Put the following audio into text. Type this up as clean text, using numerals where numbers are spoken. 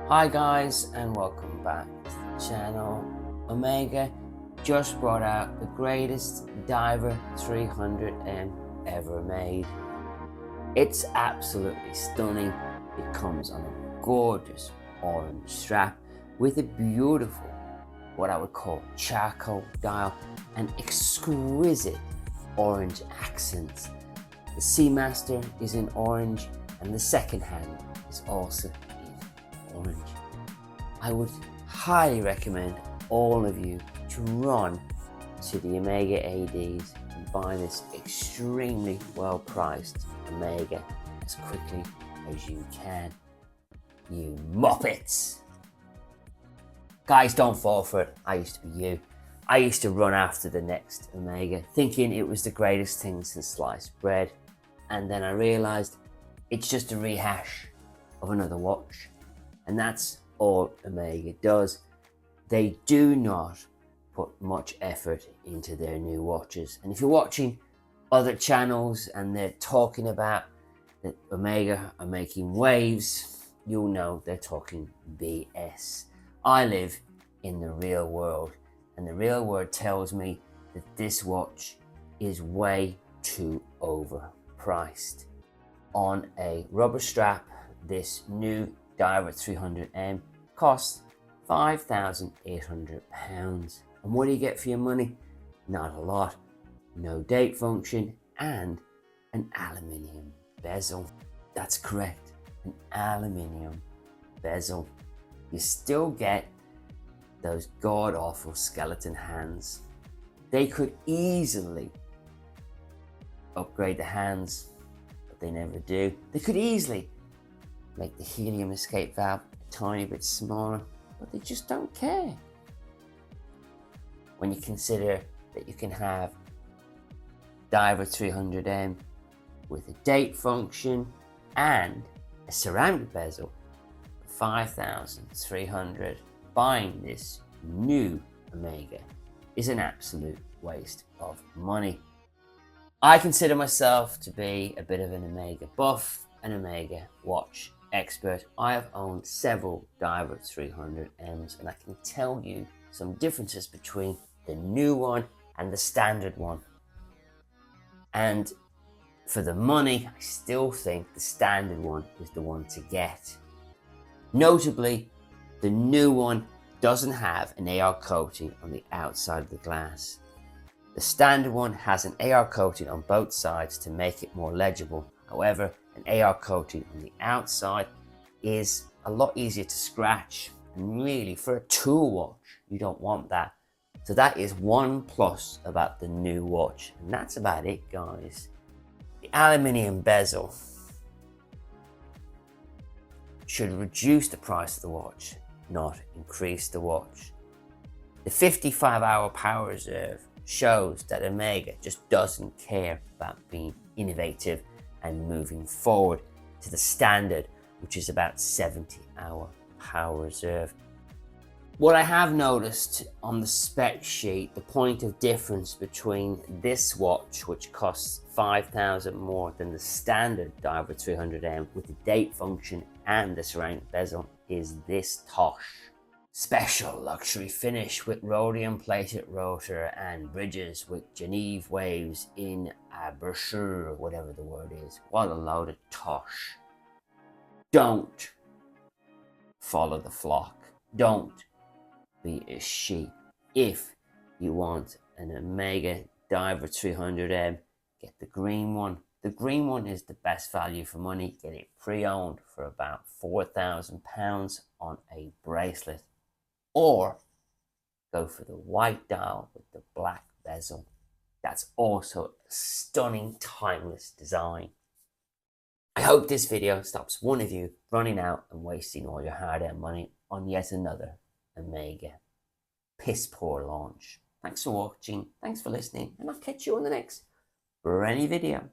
Hi guys, and welcome back to the channel. Omega just brought out the greatest Diver 300M ever made. It's absolutely stunning. It comes on a gorgeous orange strap with a beautiful, what I would call charcoal dial and exquisite orange accents. The Seamaster is in orange and the second hand is also orange. I would highly recommend all of you to run to the Omega ADs and buy this extremely well priced Omega as quickly as you can. You muppets! Guys, don't fall for it. I used to be you. I used to run after the next Omega thinking it was the greatest thing since sliced bread, and then I realized it's just a rehash of another watch. And that's all Omega does. They do not put much effort into their new watches. And if you're watching other channels and they're talking about that Omega are making waves, you'll know they're talking BS. I live in the real world, and the real world tells me that this watch is way too overpriced. On a rubber strap, this new Diver 300M costs £5,800. And what do you get for your money? Not a lot. No date function and an aluminium bezel. That's correct, an aluminium bezel. You still get those god-awful skeleton hands. They could easily upgrade the hands, but they never do. They could easily make the helium escape valve a tiny bit smaller, but they just don't care. When you consider that you can have Diver 300M with a date function and a ceramic bezel for $5,300, buying this new Omega is an absolute waste of money. I consider myself to be a bit of an Omega buff, an Omega watch expert. I have owned several Diver 300Ms and I can tell you some differences between the new one and the standard one. And for the money, I still think the standard one is the one to get. Notably, the new one doesn't have an AR coating on the outside of the glass. The standard one has an AR coating on both sides to make it more legible. However, an AR coating on the outside is a lot easier to scratch, and really for a tool watch you don't want that. So that is one plus about the new watch, and that's about it, guys. The aluminium bezel should reduce the price of the watch, not increase the watch. The 55-hour power reserve shows that Omega just doesn't care about being innovative and moving forward to the standard, which is about 70-hour power reserve. What I have noticed on the spec sheet, the point of difference between this watch, which costs $5,000 more than the standard Diver 300M with the date function and the ceramic bezel, is this tosh. Special luxury finish with rhodium plated rotor and bridges with Geneve waves in a brochure, whatever the word is. What a load of tosh. Don't follow the flock. Don't be a sheep. If you want an Omega Diver 300M, get the green one. The green one is the best value for money. Get it pre-owned for about £4,000 on a bracelet. Or go for the white dial with the black bezel. That's also a stunning, timeless design. I hope this video stops one of you running out and wasting all your hard-earned money on yet another Omega piss poor launch. Thanks for watching, thanks for listening, and I'll catch you on the next brand new video.